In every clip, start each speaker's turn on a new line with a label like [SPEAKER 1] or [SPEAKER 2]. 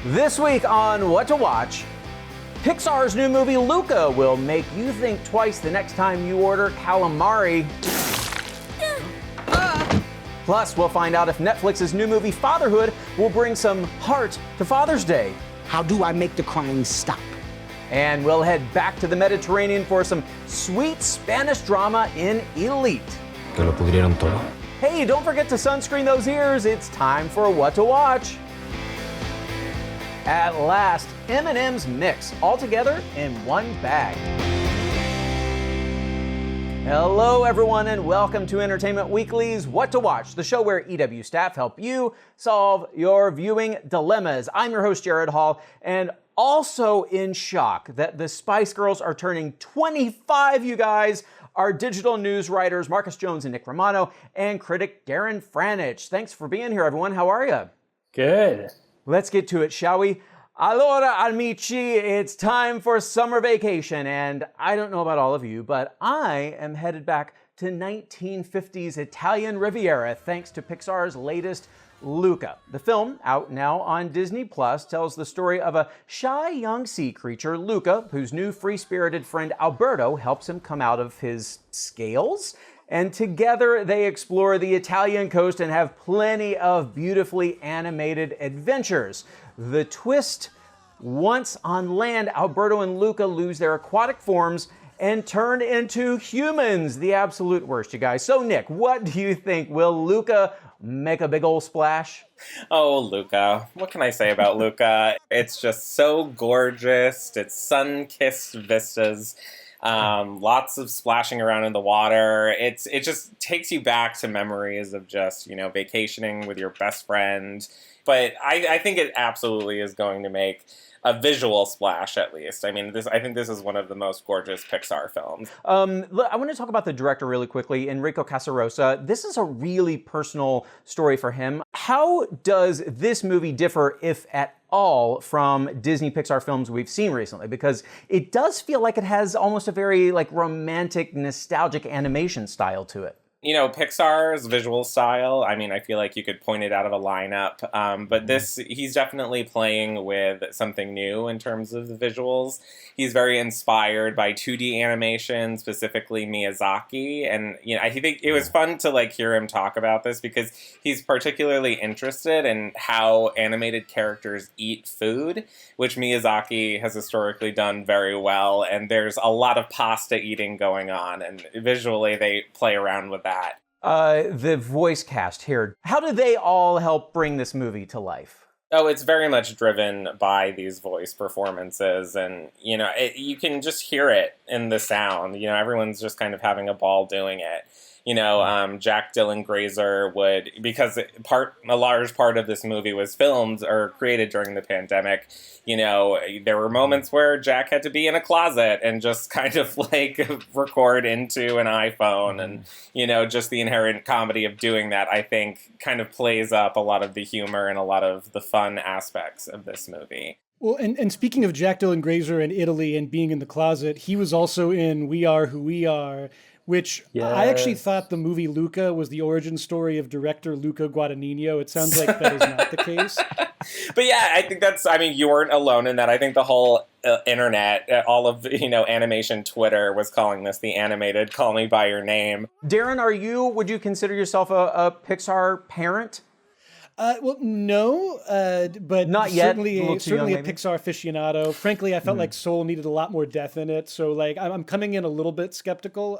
[SPEAKER 1] This week on What to Watch, Pixar's new movie Luca will make you think twice the next time you order calamari. Plus, we'll find out if Netflix's new movie Fatherhood will bring some heart to Father's Day.
[SPEAKER 2] How do I make the crying stop?
[SPEAKER 1] And we'll head back to the Mediterranean for some sweet Spanish drama in Elite.
[SPEAKER 3] Que lo pudrieron todo.
[SPEAKER 1] Hey, don't forget to sunscreen those ears. It's time for What to Watch. At last, M&M's Mix, all together in one bag. Hello, everyone, and welcome to Entertainment Weekly's What to Watch, the show where EW staff help you solve your viewing dilemmas. I'm your host, Gerrad Hall, and also in shock that the Spice Girls are turning 25, you guys. Our digital news writers, Marcus Jones and Nick Romano, and critic Darren Franich. Thanks for being here, everyone. How are you?
[SPEAKER 4] Good.
[SPEAKER 1] Let's get to it, shall we? Allora, amici, it's time for summer vacation, and I don't know about all of you, but I am headed back to 1950s Italian Riviera thanks to Pixar's latest Luca. The film, out now on Disney Plus, tells the story of a shy young sea creature, Luca, whose new free-spirited friend Alberto helps him come out of his scales. And together they explore the Italian coast and have plenty of beautifully animated adventures. The twist, once on land, Alberto and Luca lose their aquatic forms and turn into humans. The absolute worst, you guys. So Nick, what do you think? Will Luca make a big old splash?
[SPEAKER 4] Oh, Luca. What can I say about Luca? It's just so gorgeous. It's sun-kissed vistas. Lots of splashing around in the water. It just takes you back to memories of just, vacationing with your best friend. But I think it absolutely is going to make a visual splash, at least. I think this is one of the most gorgeous Pixar films.
[SPEAKER 1] I want to talk about the director really quickly, Enrico Casarosa. This is a really personal story for him. How does this movie differ, if at all, from Disney Pixar films we've seen recently? Because it does feel like it has almost a very romantic, nostalgic animation style to it.
[SPEAKER 4] Pixar's visual style, I feel like you could point it out of a lineup, but he's definitely playing with something new in terms of the visuals. He's very inspired by 2D animation, specifically Miyazaki, and I think it was fun to hear him talk about this because he's particularly interested in how animated characters eat food, which Miyazaki has historically done very well, and there's a lot of pasta eating going on, and visually they play around with that.
[SPEAKER 1] The voice cast here, how do they all help bring this movie to life?
[SPEAKER 4] Oh, it's very much driven by these voice performances, and, you can just hear it in the sound. Everyone's just kind of having a ball doing it. Jack Dylan Grazer would, because a large part of this movie was filmed or created during the pandemic, there were moments where Jack had to be in a closet and just kind of record into an iPhone. And, just the inherent comedy of doing that, I think, kind of plays up a lot of the humor and a lot of the fun aspects of this movie.
[SPEAKER 5] Well, and speaking of Jack Dylan Grazer in Italy and being in the closet, he was also in We Are Who We Are, which I actually thought the movie Luca was the origin story of director Luca Guadagnino. It sounds like that is not the case.
[SPEAKER 4] But yeah, I think you weren't alone in that. I think the whole internet, all of, animation Twitter was calling this the animated Call Me By Your Name.
[SPEAKER 1] Darren, would you consider yourself a Pixar parent?
[SPEAKER 5] Well, no, but
[SPEAKER 1] not yet.
[SPEAKER 5] Certainly a
[SPEAKER 1] Young,
[SPEAKER 5] Pixar aficionado. Frankly, I felt like Soul needed a lot more death in it, so I'm coming in a little bit skeptical.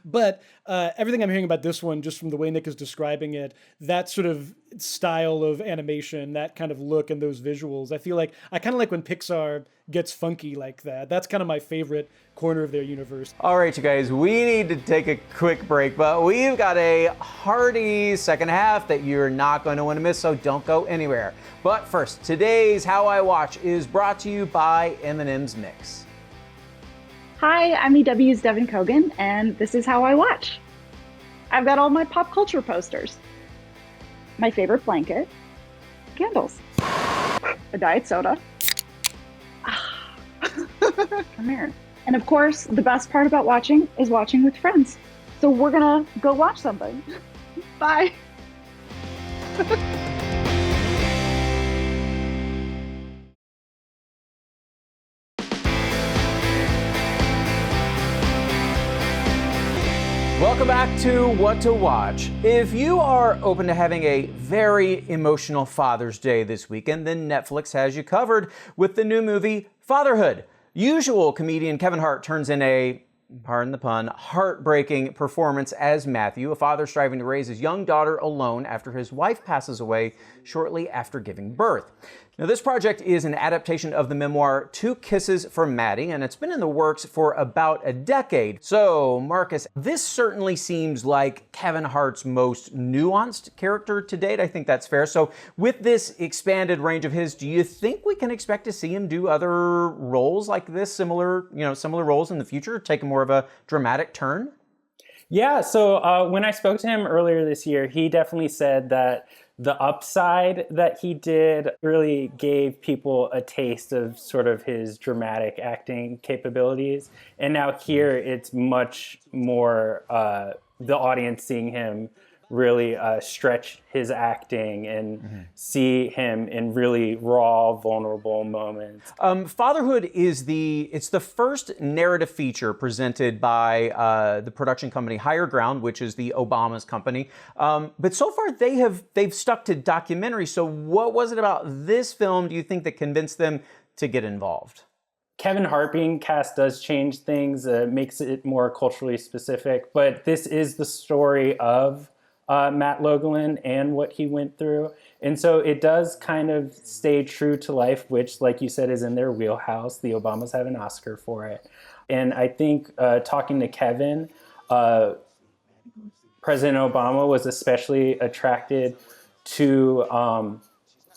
[SPEAKER 5] But everything I'm hearing about this one, just from the way Nick is describing it, that sort of style of animation, that kind of look and those visuals, I kind of like when Pixar gets funky like that. That's kind of my favorite corner of their universe.
[SPEAKER 1] All right, you guys, we need to take a quick break, but we've got a hearty second half that you're not going to want to miss, so don't go anywhere. But first, today's How I Watch is brought to you by M&M's Mix.
[SPEAKER 6] Hi, I'm EW's Devin Kogan, and this is How I Watch. I've got all my pop culture posters, my favorite blanket, candles, a diet soda. Come here. And of course, the best part about watching is watching with friends. So we're gonna go watch something. Bye.
[SPEAKER 1] Welcome back to What to Watch. If you are open to having a very emotional Father's Day this weekend, then Netflix has you covered with the new movie Fatherhood. Usual comedian Kevin Hart turns in a, pardon the pun, heartbreaking performance as Matthew, a father striving to raise his young daughter alone after his wife passes away shortly after giving birth. Now, this project is an adaptation of the memoir Two Kisses for Maddie, and it's been in the works for about a decade. So, Marcus, this certainly seems like Kevin Hart's most nuanced character to date. I think that's fair. So, with this expanded range of his, do you think we can expect to see him do other roles like this, similar roles in the future, take more of a dramatic turn?
[SPEAKER 3] Yeah, so when I spoke to him earlier this year, he definitely said that the upside that he did really gave people a taste of sort of his dramatic acting capabilities. And now here it's much more the audience seeing him really stretch his acting and see him in really raw, vulnerable moments.
[SPEAKER 1] Fatherhood is the first narrative feature presented by the production company Higher Ground, which is the Obama's company. But so far they've stuck to documentary. So what was it about this film, do you think, that convinced them to get involved?
[SPEAKER 3] Kevin Hart being cast does change things, makes it more culturally specific. But this is the story of Matt Logelin and what he went through. And so it does kind of stay true to life, which, like you said, is in their wheelhouse. The Obamas have an Oscar for it. And I think talking to Kevin, President Obama was especially attracted to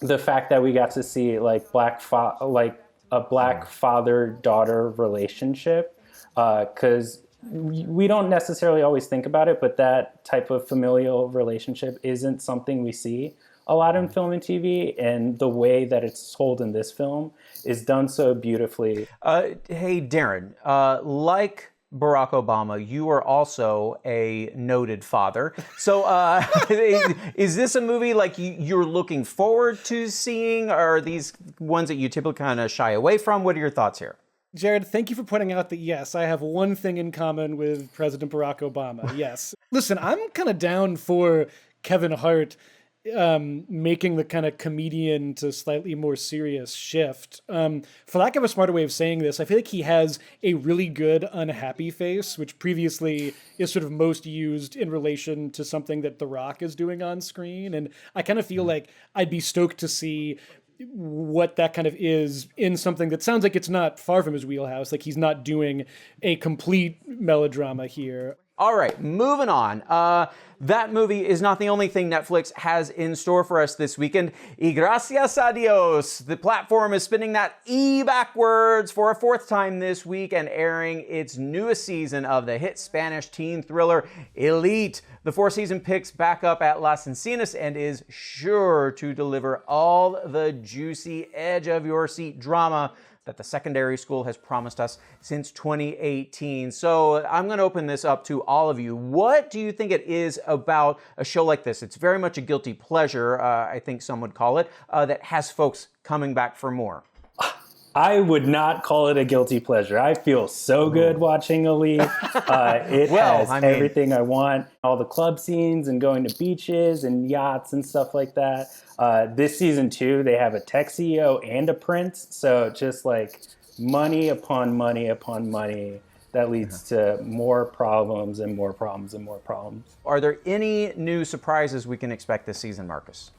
[SPEAKER 3] the fact that we got to see like a black father-daughter relationship, because we don't necessarily always think about it, but that type of familial relationship isn't something we see a lot in film and TV, and the way that it's told in this film is done so beautifully.
[SPEAKER 1] Hey, Darren, like Barack Obama, you are also a noted father. So is this a movie like you're looking forward to seeing, or are these ones that you typically kind of shy away from? What are your thoughts here?
[SPEAKER 5] Gerrad, thank you for pointing out that, yes, I have one thing in common with President Barack Obama. Yes. Listen, I'm kind of down for Kevin Hart making the kind of comedian to slightly more serious shift. For lack of a smarter way of saying this, I feel like he has a really good unhappy face, which previously is sort of most used in relation to something that The Rock is doing on screen. And I kind of feel like I'd be stoked to see what that kind of is in something that sounds like it's not far from his wheelhouse. Like he's not doing a complete melodrama here.
[SPEAKER 1] All right, moving on. That movie is not the only thing Netflix has in store for us this weekend. Y gracias a Dios. The platform is spinning that E backwards for a fourth time this week and airing its newest season of the hit Spanish teen thriller Elite. The four-season picks back up at Las Encinas and is sure to deliver all the juicy edge-of-your-seat drama that the secondary school has promised us since 2018. So I'm going to open this up to all of you. What do you think it is about a show like this? It's very much a guilty pleasure, I think some would call it, that has folks coming back for more.
[SPEAKER 3] I would not call it a guilty pleasure. I feel so good watching Elite. It has everything I want. All the club scenes and going to beaches and yachts and stuff like that. This season, too, they have a tech CEO and a prince. So just like money upon money upon money that leads to more problems and more problems and more problems.
[SPEAKER 1] Are there any new surprises we can expect this season, Marcus?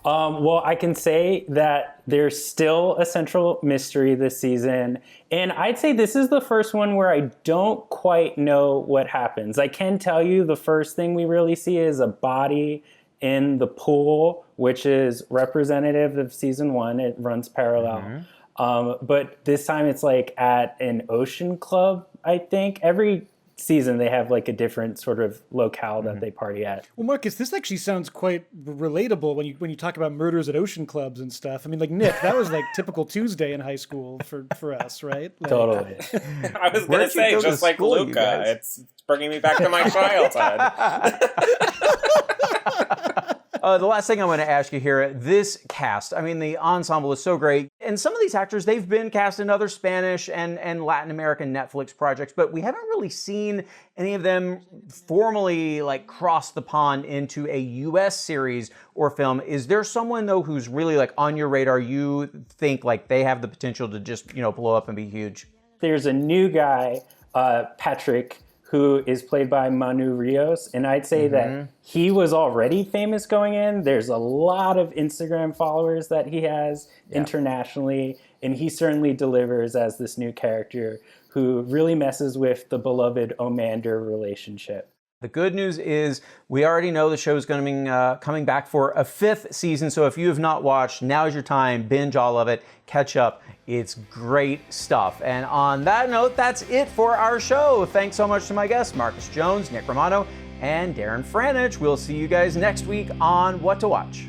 [SPEAKER 3] Well, I can say that there's still a central mystery this season. And I'd say this is the first one where I don't quite know what happens. I can tell you the first thing we really see is a body in the pool, which is representative of season one. It runs parallel. But this time it's like at an ocean club, I think. Every season they have like a different sort of locale that they party at.
[SPEAKER 5] Well, Marcus, this actually sounds quite relatable when you talk about murders at ocean clubs and stuff. I mean, like, Nick, that was like typical Tuesday in high school for us, right? Like,
[SPEAKER 3] Totally.
[SPEAKER 4] I was going to say, just like school, Luca, it's bringing me back to my childhood.
[SPEAKER 1] The last thing I want to ask you here, this cast, I mean, the ensemble is so great. And some of these actors, they've been cast in other Spanish and Latin American Netflix projects, but we haven't really seen any of them formally like cross the pond into a US series or film. Is there someone though who's really like on your radar you think like they have the potential to just, blow up and be huge?
[SPEAKER 3] There's a new guy, Patrick, who is played by Manu Rios, and I'd say that he was already famous going in. There's a lot of Instagram followers that he has internationally, and he certainly delivers as this new character who really messes with the beloved Omander relationship.
[SPEAKER 1] The good news is we already know the show is going to be coming back for a 5th season. So if you have not watched, now's your time. Binge all of it. Catch up. It's great stuff. And on that note, that's it for our show. Thanks so much to my guests, Marcus Jones, Nick Romano, and Darren Franich. We'll see you guys next week on What to Watch.